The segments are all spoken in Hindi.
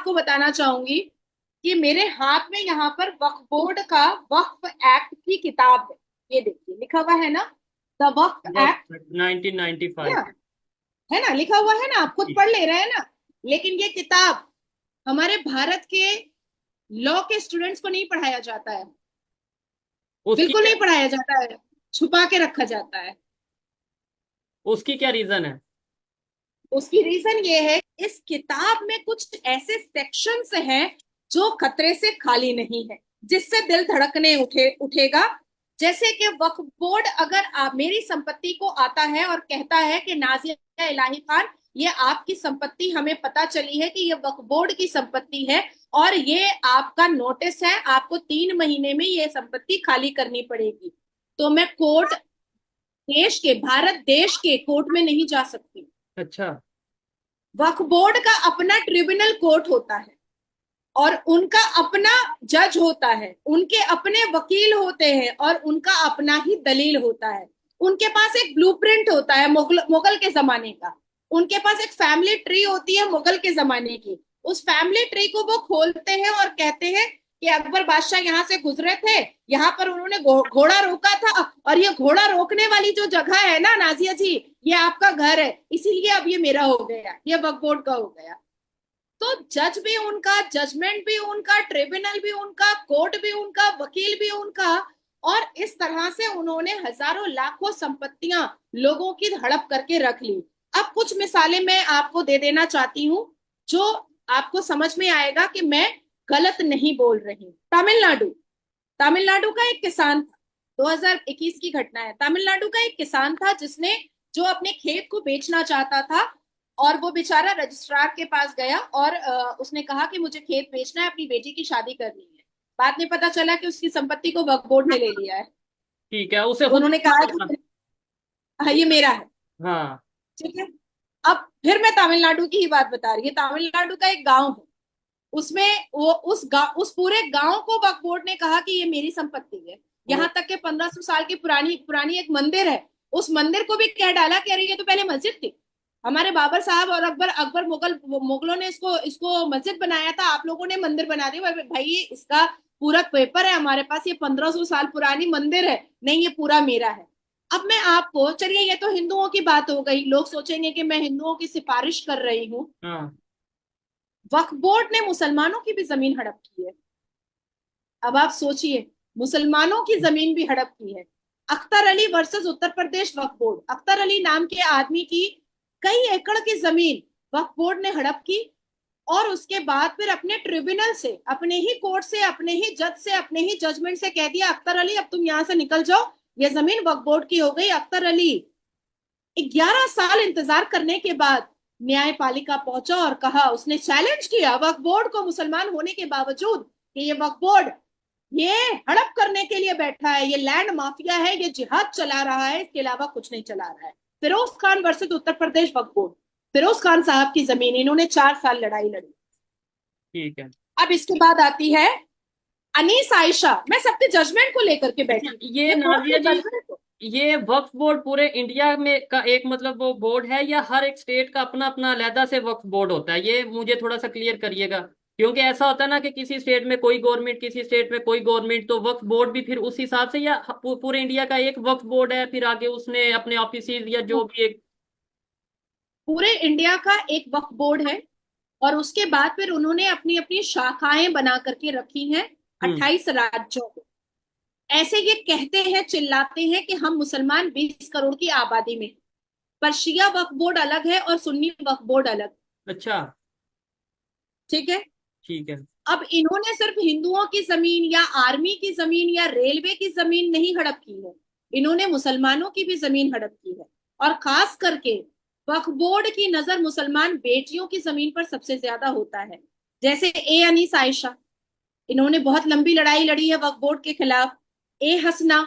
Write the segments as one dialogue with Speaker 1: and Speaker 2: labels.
Speaker 1: आपको बताना चाहूंगी कि मेरे हाथ में यहाँ पर वक्फ बोर्ड का वक्फ एक्ट की किताब है। ये देखिए लिखा हुआ है ना, द वक्फ एक्ट।
Speaker 2: वक्त
Speaker 1: है
Speaker 2: 1995।
Speaker 1: ना, है ना, लिखा हुआ है ना, आप खुद पढ़ ले रहे हैं ना। लेकिन ये किताब हमारे भारत के लॉ के स्टूडेंट्स को नहीं पढ़ाया जाता है,
Speaker 2: उसकी
Speaker 1: बिल्कुल
Speaker 2: क्या
Speaker 1: नहीं पढ़ाया जाता है, छुपा के रखा जाता है।
Speaker 2: उसकी क्या रीजन है?
Speaker 1: उसकी रीजन ये है, इस किताब में कुछ ऐसे सेक्शंस हैं जो खतरे से खाली नहीं है, जिससे दिल धड़कने उठेगा। जैसे कि वक्फ बोर्ड अगर आप मेरी संपत्ति को आता है और कहता है कि नाजिया इलाही खान, ये आपकी संपत्ति हमें पता चली है कि ये वक्फ बोर्ड की संपत्ति है और ये आपका नोटिस है, आपको 3 महीने में ये संपत्ति खाली करनी पड़ेगी, तो मैं कोर्ट, देश के, भारत देश के कोर्ट में नहीं जा सकती।
Speaker 2: अच्छा।
Speaker 1: वक्फ बोर्ड का अपना ट्रिब्यूनल कोर्ट होता है और उनका अपना जज होता है, उनके अपने वकील होते हैं और उनका अपना ही दलील होता है। उनके पास एक ब्लूप्रिंट होता है मुगल के जमाने का। उनके पास एक फैमिली ट्री होती है मुगल के जमाने की। उस फैमिली ट्री को वो खोलते हैं और कहते हैं कि अकबर बादशाह यहाँ से गुजरे थे, यहाँ पर उन्होंने घोड़ा रोका था और ये घोड़ा रोकने वाली जो जगह है ना नाजिया जी, ये आपका घर है, इसीलिए अब ये मेरा हो गया, ये वक्फ बोर्ड का हो गया। तो जज भी उनका, जजमेंट भी उनका, ट्रिब्यूनल भी उनका, कोर्ट भी उनका, वकील भी उनका। और इस तरह से उन्होंने हजारों लाखों संपत्तियां लोगों की हड़प करके रख ली। अब कुछ मिसालें मैं आपको दे देना चाहती हूँ जो आपको समझ में आएगा कि मैं गलत नहीं बोल रही। तमिलनाडु, तमिलनाडु का एक किसान था, 2021 की घटना है। तमिलनाडु का एक किसान था जिसने, जो अपने खेत को बेचना चाहता था, और वो बेचारा रजिस्ट्रार के पास गया और उसने कहा कि मुझे खेत बेचना है, अपनी बेटी की शादी करनी है। बाद में पता चला कि उसकी संपत्ति को वक्फ बोर्ड ने ले लिया है।
Speaker 2: ठीक है, उसे
Speaker 1: तो
Speaker 2: खुद
Speaker 1: उन्होंने
Speaker 2: नहीं
Speaker 1: कहा
Speaker 2: पता था।
Speaker 1: कि हाँ ये मेरा है।
Speaker 2: हाँ।
Speaker 1: ठीक है। अब फिर मैं तमिलनाडु की ही बात बता रही हूँ। तमिलनाडु का एक गांव है, उसमें वो उस पूरे गांव को वक्फ बोर्ड ने कहा कि ये मेरी संपत्ति है।
Speaker 2: वो
Speaker 1: यहाँ तक के 1500 साल की पुरानी पुरानी एक मंदिर है, उस मंदिर को भी कह डाला कि अरे ये तो पहले मस्जिद थी, हमारे बाबर साहब और अकबर अकबर मुगलों ने इसको इसको मस्जिद बनाया था, आप लोगों ने मंदिर बना दिया। भाई ये इसका पूरा पेपर है हमारे पास, ये 1500 साल पुरानी मंदिर है, नहीं ये पूरा मेरा है। अब मैं आपको, चलिए ये तो हिंदुओं की बात हो गई, लोग सोचेंगे कि मैं हिंदुओं की सिफारिश कर रही हूँ।
Speaker 2: हाँ।
Speaker 1: वक्फ बोर्ड ने मुसलमानों की भी जमीन हड़प की है। अब आप सोचिए, मुसलमानों की जमीन भी हड़प की है। अख्तर अली वर्सेस उत्तर प्रदेश वक्फ बोर्ड, अख्तर अली नाम के आदमी की कई एकड़ की जमीन वक्फ बोर्ड ने हड़प की। और उसके बाद फिर अपने ट्रिब्यूनल से, अपने ही कोर्ट से, अपने ही जज से, अपने ही जजमेंट से कह दिया अख्तर अली अब तुम यहां से निकल जाओ, ये जमीन वक्फ बोर्ड की हो गई। अख्तर अली 11 साल इंतजार करने के बाद न्यायपालिका पहुंचा और कहा, उसने चैलेंज किया वक्फ बोर्ड को, मुसलमान होने के बावजूद, कि ये वक्फ बोर्ड ये हड़प करने के लिए बैठा है, ये लैंड माफिया है, ये जिहाद चला रहा है, इसके अलावा कुछ नहीं चला रहा है। फिरोज खान वर्सेस उत्तर प्रदेश वक्फ बोर्ड, फिरोज खान साहब की जमीन, इन्होंने 4 साल लड़ाई लड़ी।
Speaker 2: ठीक है।
Speaker 1: अब इसके बाद आती है अनीस आयशा, मैं सबके जजमेंट को लेकर के
Speaker 2: अच्छा,
Speaker 1: बैठी हूँ,
Speaker 2: ये
Speaker 1: ये कोर्ट
Speaker 2: नाजिया
Speaker 1: के
Speaker 2: जी,
Speaker 1: जजमेंट को।
Speaker 2: ये वक्फ बोर्ड पूरे इंडिया में का एक मतलब वो बोर्ड है, या हर एक स्टेट का अपना अपना अलहदा से वक्फ बोर्ड होता है? ये मुझे थोड़ा सा क्लियर करिएगा, क्योंकि ऐसा होता है ना कि किसी स्टेट में कोई गवर्नमेंट, किसी स्टेट में कोई गवर्नमेंट, तो वक्फ बोर्ड भी फिर उस हिसाब से, या पूरे इंडिया का एक वक्फ बोर्ड है, फिर आगे उसने अपने ऑफिस या जो भी एक।
Speaker 1: पूरे इंडिया का एक वक्फ बोर्ड है और उसके बाद फिर उन्होंने अपनी अपनी शाखाएं बना करके रखी हैं
Speaker 2: हम्म।
Speaker 1: 28 राज्यों में। ऐसे ये कहते हैं, चिल्लाते हैं कि हम मुसलमान 20 करोड़ की आबादी में, पर शिया वक्फ बोर्ड अलग है और सुन्नी वक्फ बोर्ड अलग।
Speaker 2: अच्छा।
Speaker 1: ठीक है।
Speaker 2: ठीक है।
Speaker 1: अब इन्होंने सिर्फ हिंदुओं की जमीन या आर्मी की जमीन या रेलवे की जमीन नहीं हड़प की है, इन्होंने मुसलमानों की भी जमीन हड़प की है। और खास करके वक्फ बोर्ड की नजर मुसलमान बेटियों की जमीन पर सबसे ज्यादा होता है। जैसे ए अनीस आयशा, इन्होंने बहुत लंबी लड़ाई लड़ी है वक्फ बोर्ड के खिलाफ। ए हसना,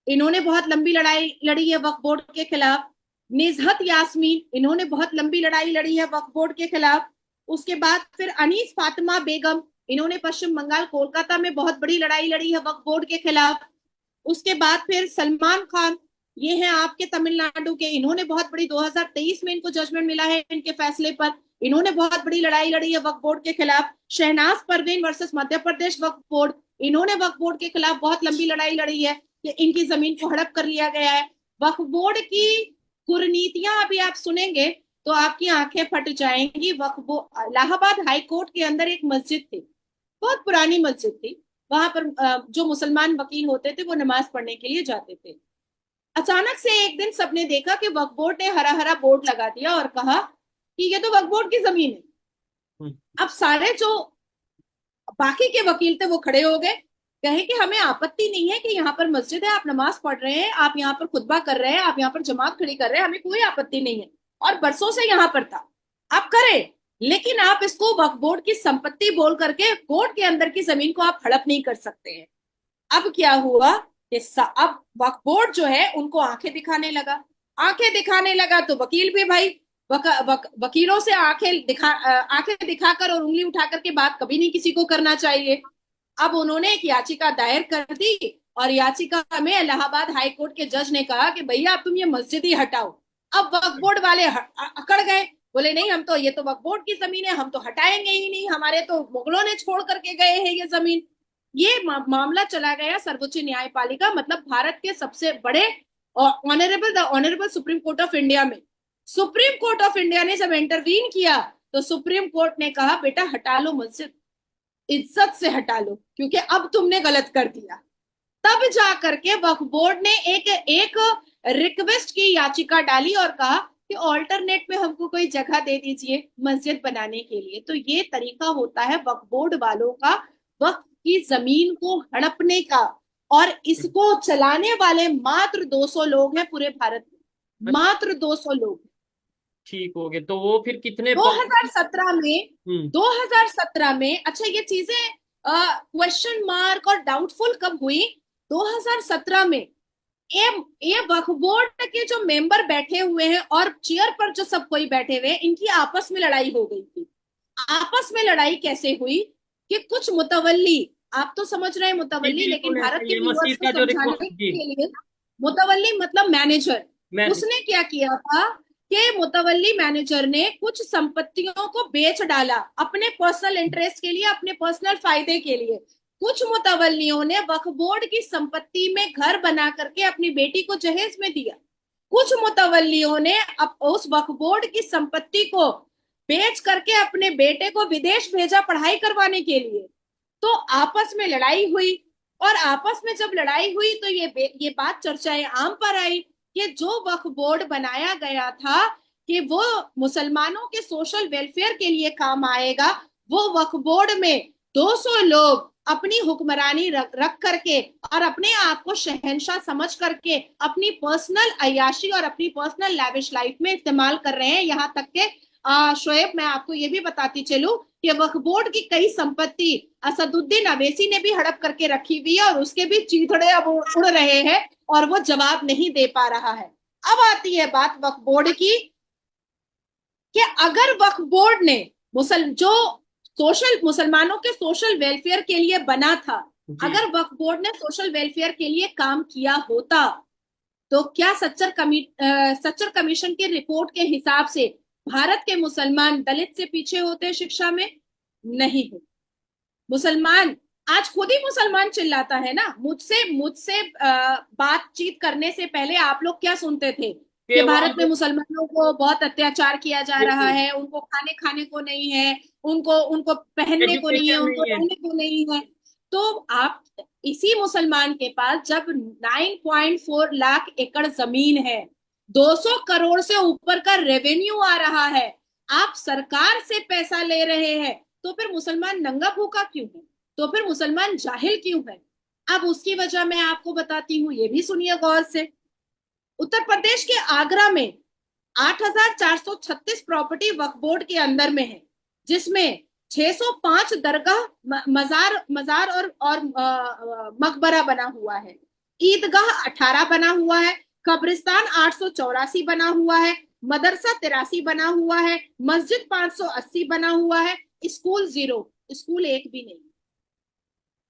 Speaker 1: इन्होंने बहुत लंबी लड़ाई लड़ी है वक्फ बोर्ड के खिलाफ। निजहत यास्मीन, इन्होंने बहुत लंबी लड़ाई लड़ी है वक्फ बोर्ड के खिलाफ। उसके बाद फिर अनीस फातिमा बेगम, इन्होंने पश्चिम बंगाल कोलकाता में बहुत बड़ी लड़ाई लड़ी है वक्फ बोर्ड के खिलाफ। उसके बाद फिर सलमान खान, ये हैं आपके तमिलनाडु के, इन्होंने बहुत बड़ी, 2023 में इनको जजमेंट मिला है इनके फैसले पर, इन्होंने बहुत बड़ी लड़ाई लड़ी है वक्फ बोर्ड के खिलाफ। शहनाज परवीन वर्सेस मध्य प्रदेश वक्फ बोर्ड, इन्होंने वक्फ बोर्ड के खिलाफ बहुत लंबी लड़ाई लड़ी है कि इनकी जमीन को हड़प कर लिया गया है। वक्फ बोर्ड की कुरीतियां अभी आप सुनेंगे तो आपकी आंखें फट जाएंगी। वक्फ बोर्ड, इलाहाबाद हाई कोर्ट के अंदर एक मस्जिद थी, बहुत पुरानी मस्जिद थी। वहां पर जो मुसलमान वकील होते थे वो नमाज पढ़ने के लिए जाते थे। अचानक से एक दिन सबने देखा कि वक्फ बोर्ड ने हरा हरा बोर्ड लगा दिया और कहा कि ये तो वक्फ बोर्ड की जमीन है। अब सारे जो बाकी के वकील थे वो खड़े हो गए, कहे कि हमें आपत्ति नहीं है कि यहाँ पर मस्जिद है, आप नमाज पढ़ रहे हैं, आप यहाँ पर खुतबा कर रहे हैं, आप यहाँ पर जमात खड़ी कर रहे हैं, हमें कोई आपत्ति नहीं है और बरसों से यहाँ पर था, आप करें, लेकिन आप इसको वक्फ बोर्ड की संपत्ति बोल करके कोर्ट के अंदर की जमीन को आप हड़प नहीं कर सकते हैं। अब क्या हुआ कि अब वक्फ बोर्ड जो है उनको आंखें दिखाने लगा। आंखें दिखाने लगा तो वकील भी भाई वकीलों से आंखें दिखाकर और उंगली उठा करके बात कभी नहीं किसी को करना चाहिए। अब उन्होंने एक याचिका दायर कर दी और याचिका में इलाहाबाद हाई कोर्ट के जज ने कहा कि भैया अब तुम ये मस्जिद ही हटाओ। अब वक्फ बोर्ड वाले अकड़ गए, बोले नहीं, हम तो, ये तो वक्फ बोर्ड की जमीन है, हम तो हटाएंगे ही नहीं, हमारे तो मुगलों ने छोड़ करके गए हैं ये जमीन। ये मामला चला गया सर्वोच्च न्यायपालिका, मतलब भारत के सबसे बड़े honourable supreme court of India में। सुप्रीम कोर्ट ऑफ इंडिया ने जब इंटरवीन किया तो सुप्रीम कोर्ट ने कहा बेटा हटा लो मस्जिद, इज्जत से हटा लो, क्योंकि अब तुमने गलत कर दिया। तब जा करके वक्फ बोर्ड ने एक रिक्वेस्ट की याचिका डाली और कहा कि ऑल्टरनेट में हमको कोई जगह दे दीजिए मस्जिद बनाने के लिए। तो ये तरीका होता है वक्फ बोर्ड वालों का वक्फ की जमीन को हड़पने का, और इसको चलाने वाले मात्र 200 लोग हैं पूरे भारत में, मात्र 200 लोग।
Speaker 2: ठीक हो गए, तो वो फिर कितने
Speaker 1: 2017 में 2017 में, अच्छा ये चीजें क्वेश्चन मार्क और डाउटफुल कब हुई? 2017 में ये वक्फ बोर्ड के जो मेंबर बैठे हुए हैं और चेयर पर जो सब कोई बैठे हुए हैं, इनकी आपस में लड़ाई हो गई थी। आपस में लड़ाई कैसे हुई कि कुछ मुतवल्ली, आप तो समझ रहे हैं मुतवल्ली, लेकिन भारत के व्यूअर्स को समझाने के लिए, मुतवल्ली मतलब मैनेजर, उसने क्या किया था कि मुतवल्ली मैनेजर ने कुछ संपत्तियों को बेच डाला अपने पर्सनल इंटरेस्ट के लिए, अपने पर्सनल फायदे के लिए। कुछ मुतवल्लियों ने वक्फ बोर्ड की संपत्ति में घर बना करके अपनी बेटी को जहेज में दिया। कुछ मुतवल्लियों ने उस वक्फ बोर्ड की संपत्ति को बेच करके अपने बेटे को विदेश भेजा पढ़ाई करवाने के लिए। तो आपस में लड़ाई हुई, और आपस में जब लड़ाई हुई तो ये बात चर्चाएं आम पर आई कि जो वक्फ बोर्ड बनाया गया था कि वो मुसलमानों के सोशल वेलफेयर के लिए काम आएगा, वो वक्फ बोर्ड में 200 लोग अपनी हुक्मरानी रख करके और अपने आप को शहंशाह समझ करके अपनी पर्सनल अय्याशी और अपनी पर्सनल लैविश लाइफ में इस्तेमाल कर रहे हैं। यहाँ तक के शोएब, मैं आपको ये भी बताती चलूं कि वक्फ बोर्ड की कई संपत्ति असदुद्दीन अवैसी ने भी हड़प करके रखी हुई है और उसके भी चीथड़े अब उड़ रहे हैं और वो जवाब नहीं दे पा रहा है। अब आती है बात वक्फ बोर्ड की कि अगर वक्फ बोर्ड ने मुसलमानों के सोशल वेलफेयर के लिए बना था, अगर वक्फ बोर्ड ने सोशल वेलफेयर के लिए काम किया होता तो क्या सच्चर कमीशन की रिपोर्ट के हिसाब से भारत के मुसलमान दलित से पीछे होते शिक्षा में? नहीं हो। मुसलमान आज खुद ही मुसलमान चिल्लाता है ना, मुझसे बातचीत करने से पहले आप लोग क्या सुनते थे कि भारत में मुसलमानों को बहुत अत्याचार किया जा रहा है, उनको खाने को नहीं है, उनको पहनने को नहीं है, उनको रहने को नहीं है। तो आप इसी मुसलमान के पास जब 9.4 लाख एकड़ जमीन है, 200 करोड़ से ऊपर का रेवेन्यू आ रहा है, आप सरकार से पैसा ले रहे हैं, तो फिर मुसलमान नंगा भूखा क्यों है? तो फिर मुसलमान जाहिल क्यों है? अब उसकी वजह मैं आपको बताती हूँ, ये भी सुनिए गौर से। उत्तर प्रदेश के आगरा में 8,436 प्रॉपर्टी वक्फ बोर्ड के अंदर में है, जिसमें 605 दरगाह, मजार और मकबरा बना हुआ है, ईदगाह 18 बना हुआ है, कब्रिस्तान 884 बना हुआ है, मदरसा 83 बना हुआ है, मस्जिद 580 बना हुआ है, स्कूल 0, स्कूल एक भी नहीं।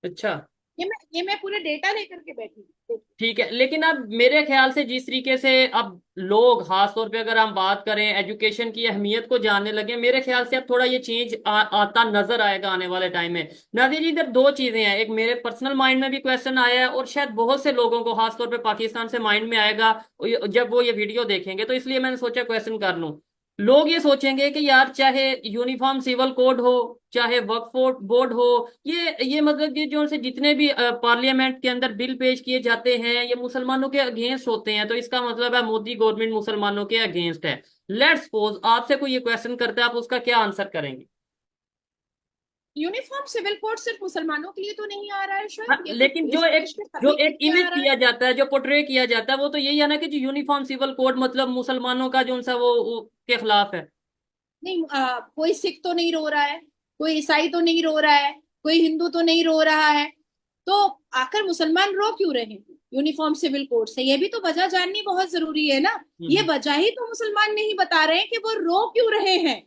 Speaker 2: अच्छा,
Speaker 1: ये मैं पूरे डेटा लेकर के बैठी हूँ।
Speaker 2: ठीक है, लेकिन अब मेरे ख्याल से जिस तरीके से अब लोग खास तौर पे अगर हम बात करें एजुकेशन की अहमियत को जानने लगे, मेरे ख्याल से अब थोड़ा ये चेंज आता नजर आएगा आने वाले टाइम में। नादिया जी, इधर दो चीजें हैं, एक मेरे पर्सनल माइंड में भी क्वेश्चन आया है और शायद बहुत से लोगों को खास तौर पे पाकिस्तान से माइंड में आएगा जब वो ये वीडियो देखेंगे, तो इसलिए मैंने सोचा क्वेश्चन कर लूं। लोग ये सोचेंगे कि यार चाहे यूनिफॉर्म सिविल कोड हो, चाहे वक्फ बोर्ड हो, ये मतलब ये जो से जितने भी पार्लियामेंट के अंदर बिल पेश किए जाते हैं ये मुसलमानों के अगेंस्ट होते हैं, तो इसका मतलब है मोदी गवर्नमेंट मुसलमानों के अगेंस्ट है। लेट्स सपोज आपसे कोई ये क्वेश्चन करता है, आप उसका क्या आंसर करेंगे?
Speaker 1: यूनिफॉर्म सिविल कोड सिर्फ मुसलमानों के लिए तो नहीं आ रहा है
Speaker 2: हाँ,
Speaker 1: शायद, ये तो
Speaker 2: लेकिन
Speaker 1: इस देश के
Speaker 2: जो
Speaker 1: सभी के
Speaker 2: एक
Speaker 1: लिए आ
Speaker 2: इमेज
Speaker 1: रहा है।
Speaker 2: किया जाता है, जो पोर्ट्रे किया जाता है, वो तो यही है ना कि जो यूनिफॉर्म सिविल कोड मतलब मुसलमानों का जो सा वो के खिलाफ है।
Speaker 1: नहीं, कोई सिख तो नहीं रो रहा है, कोई ईसाई तो नहीं रो रहा है, कोई हिंदू तो नहीं रो रहा है, तो आखिर मुसलमान रो क्यों रहे हैं यूनिफॉर्म सिविल कोड से? ये भी तो वजह जाननी बहुत जरूरी है ना। ये
Speaker 2: हम्म।
Speaker 1: वजह ही तो मुसलमान नहीं बता रहे हैं कि वो रो क्यों रहे हैं।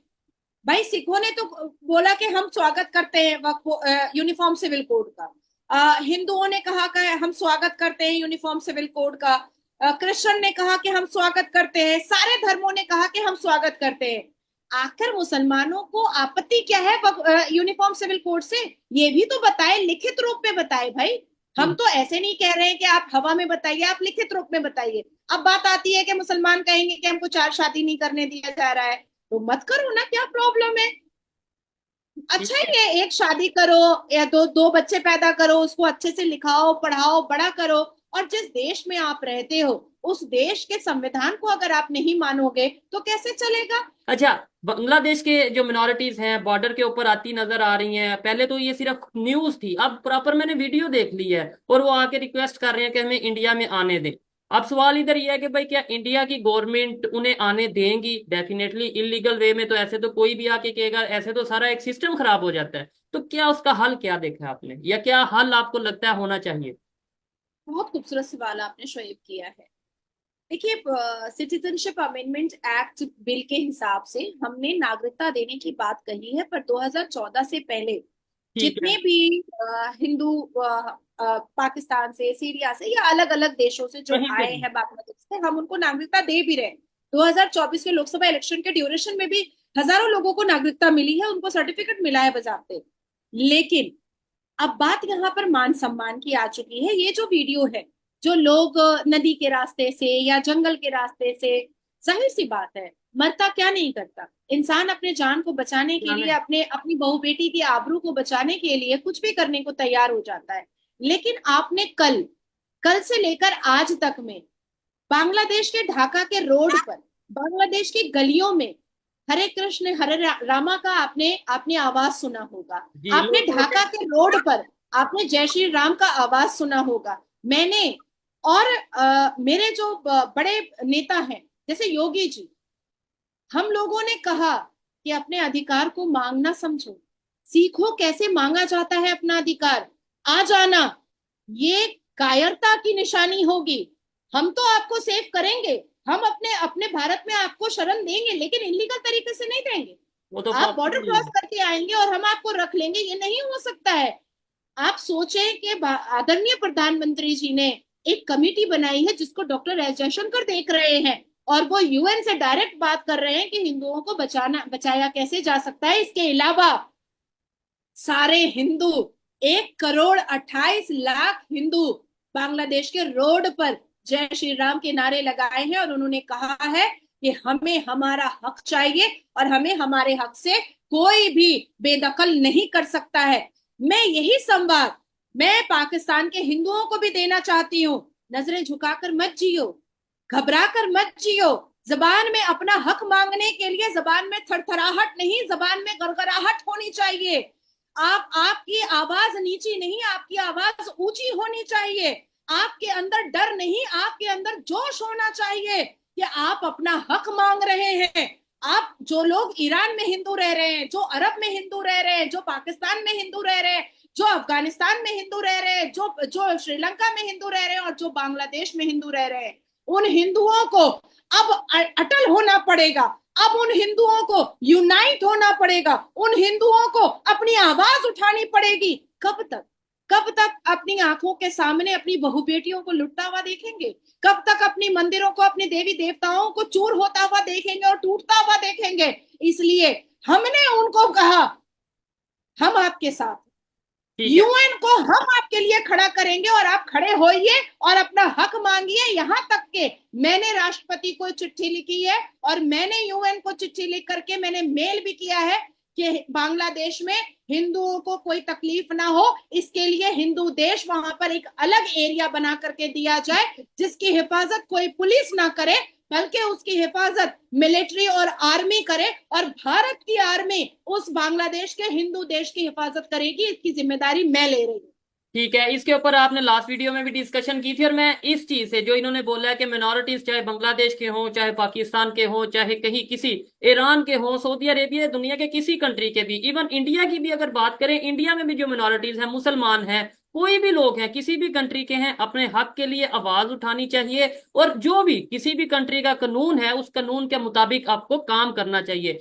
Speaker 1: भाई सिखों ने तो बोला कि हम स्वागत करते हैं यूनिफॉर्म सिविल कोड का। हिंदुओं ने कहा कि हम स्वागत करते हैं यूनिफॉर्म सिविल कोड का। क्रिश्चियन ने कहा कि हम स्वागत करते हैं, सारे धर्मों ने कहा कि हम स्वागत करते हैं। आखिर मुसलमानों को आपत्ति क्या है यूनिफॉर्म सिविल कोड से? ये भी तो बताए, लिखित रूप में बताए भाई। हम
Speaker 2: हम्म।
Speaker 1: तो ऐसे नहीं कह रहे हैं कि आप हवा में बताइए, आप लिखित रूप में बताइए। अब बात आती है कि मुसलमान कहेंगे कि हमको चार शादी नहीं करने दिया जा रहा है, तो मत करो ना, क्या प्रॉब्लम है?
Speaker 2: ठीक
Speaker 1: अच्छा
Speaker 2: है।
Speaker 1: ही है, एक शादी करो या दो दो बच्चे पैदा करो, उसको अच्छे से लिखाओ पढ़ाओ बड़ा करो। और जिस देश में आप रहते हो उस देश के संविधान को अगर आप नहीं मानोगे तो कैसे चलेगा?
Speaker 2: अच्छा, बांग्लादेश के जो मिनोरिटीज हैं बॉर्डर के ऊपर आती नजर आ रही हैं, पहले तो ये सिर्फ न्यूज थी, अब प्रॉपर मैंने वीडियो देख ली है और वो आके रिक्वेस्ट कर रहे हैं कि हमें इंडिया में आने दें। अब सवाल इधर ये है कि भाई क्या इंडिया की गवर्नमेंट उन्हें आने देंगी? डेफिनेटली इलीगल वे में तो ऐसे तो कोई भी आके कहेगा, ऐसे तो सारा एक सिस्टम खराब हो जाता है। तो क्या उसका हल क्या देखा आपने, या क्या हल आपको लगता है होना चाहिए?
Speaker 1: बहुत खूबसूरत सवाल आपने शोएब किया है। देखिए, सिटीजनशिप अमेंडमेंट एक्ट बिल के हिसाब से हमने नागरिकता देने की बात कही है, पर 2014 से पहले
Speaker 2: ठीक है।
Speaker 1: जितने भी हिंदू पाकिस्तान से, सीरिया से या अलग अलग देशों से जो
Speaker 2: कहीं से
Speaker 1: आए
Speaker 2: भी।
Speaker 1: हैं, बांग्लादेश से, हम उनको नागरिकता दे भी रहे हैं। 2024 के लोकसभा इलेक्शन के ड्यूरेशन में भी हजारों लोगों को नागरिकता मिली है, उनको सर्टिफिकेट मिला है बजाते। लेकिन अब बात यहाँ पर मान सम्मान की आ चुकी है। ये जो वीडियो है, जो लोग नदी के रास्ते से या जंगल के रास्ते से, जाहिर सी बात है, मरता क्या नहीं करता इंसान, अपने जान को बचाने के लिए,
Speaker 2: जाने।
Speaker 1: अपने अपनी बहू बेटी की आबरू को बचाने के लिए कुछ भी करने को तैयार हो जाता है। लेकिन आपने कल कल से लेकर आज तक में बांग्लादेश के ढाका के रोड पर, बांग्लादेश की गलियों में हरे कृष्ण हरे रामा का आपने आपने आवाज सुना होगा।
Speaker 2: जी,
Speaker 1: आपने
Speaker 2: लोग
Speaker 1: ढाका
Speaker 2: प्रोटेस्ट।
Speaker 1: के रोड पर आपने जय श्री राम का आवाज सुना होगा। मैंने और मेरे जो बड़े नेता हैं जैसे योगी जी, हम लोगों ने कहा कि अपने अधिकार को मांगना समझो, सीखो कैसे मांगा जाता है अपना अधिकार, आ जाना। ये कायरता की निशानी होगी। हम तो आपको सेव करेंगे, हम अपने अपने भारत में आपको शरण देंगे, लेकिन इलीगल तरीके से नहीं देंगे।
Speaker 2: वो तो
Speaker 1: आप बॉर्डर
Speaker 2: पॉसिबल
Speaker 1: क्रॉस
Speaker 2: नहीं
Speaker 1: करके आएंगे और हम आपको रख लेंगे, ये नहीं हो सकता है। आप सोचें कि आदरणीय प्रधानमंत्री जी ने एक कमेटी बनाई है जिसको डॉक्टर एस जयशंकर देख रहे हैं, और वो यूएन से डायरेक्ट बात कर रहे हैं कि हिंदुओं को बचाया कैसे जा सकता है। इसके अलावा सारे हिंदू, 1 करोड़ 28 लाख हिंदू बांग्लादेश के रोड पर जय श्री राम के नारे लगाए हैं, और उन्होंने कहा है कि हमें हमारा हक चाहिए और हमें हमारे हक से कोई भी बेदखल नहीं कर सकता है। मैं यही संवाद मैं पाकिस्तान के हिंदुओं को भी देना चाहती हूँ। नजरें झुकाकर मत जियो, घबरा कर मत जियो। जबान में अपना हक मांगने के लिए जबान में थरथराहट नहीं, जबान में गड़गड़ाहट होनी चाहिए। आपकी आवाज नीची नहीं, आपकी आवाज ऊंची होनी चाहिए। आपके अंदर डर नहीं, आपके अंदर जोश होना चाहिए कि आप अपना हक मांग रहे हैं। आप जो लोग ईरान में हिंदू रह रहे हैं, जो अरब में हिंदू रह रहे हैं, जो पाकिस्तान में हिंदू रह रहे हैं, जो अफगानिस्तान में हिंदू रह रहे हैं, जो जो श्रीलंका में हिंदू रह रहे हैं और जो बांग्लादेश में हिंदू रह रहे हैं, उन हिंदुओं को अब अटल होना पड़ेगा। अब उन हिंदुओं को यूनाइट होना पड़ेगा, उन हिंदुओं को अपनी आवाज उठानी पड़ेगी। कब तक? कब तक अपनी आंखों के सामने अपनी बहु बेटियों को लुटता हुआ देखेंगे? कब तक अपनी मंदिरों को, अपने देवी देवताओं को चूर होता हुआ देखेंगे और टूटता हुआ देखेंगे? इसलिए हमने उनको कहा हम आपके साथ,
Speaker 2: ठीक है।
Speaker 1: यूएन को हम आपके लिए खड़ा करेंगे और आप खड़े होइए और अपना हक मांगिए। यहां तक के मैंने राष्ट्रपति को चिट्ठी लिखी है और मैंने यूएन को चिट्ठी लिख करके मैंने मेल भी किया है कि बांग्लादेश में हिंदुओं को कोई तकलीफ ना हो, इसके लिए हिंदू देश वहां पर एक अलग एरिया बना करके दिया जाए जिसकी हिफाजत कोई पुलिस ना करे, बल्कि उसकी हिफाजत मिलिट्री और आर्मी करे, और भारत की आर्मी उस बांग्लादेश के हिंदू देश की हिफाजत करेगी। इसकी जिम्मेदारी मैं ले रही हूँ।
Speaker 2: ठीक है, इसके ऊपर आपने लास्ट वीडियो में भी डिस्कशन की थी, और मैं इस चीज से जो इन्होंने बोला है कि मिनॉरिटीज चाहे बांग्लादेश के हों, चाहे पाकिस्तान के हों, चाहे कहीं किसी ईरान के हों, सऊदी अरेबिया, दुनिया के किसी कंट्री के भी, इवन इंडिया की भी अगर बात करें, इंडिया में भी जो मिनॉरिटीज हैं, मुसलमान हैं, कोई भी लोग हैं, किसी भी कंट्री के हैं, अपने हक के लिए आवाज उठानी चाहिए, और जो भी किसी भी कंट्री का कानून है उस कानून के मुताबिक आपको काम करना चाहिए।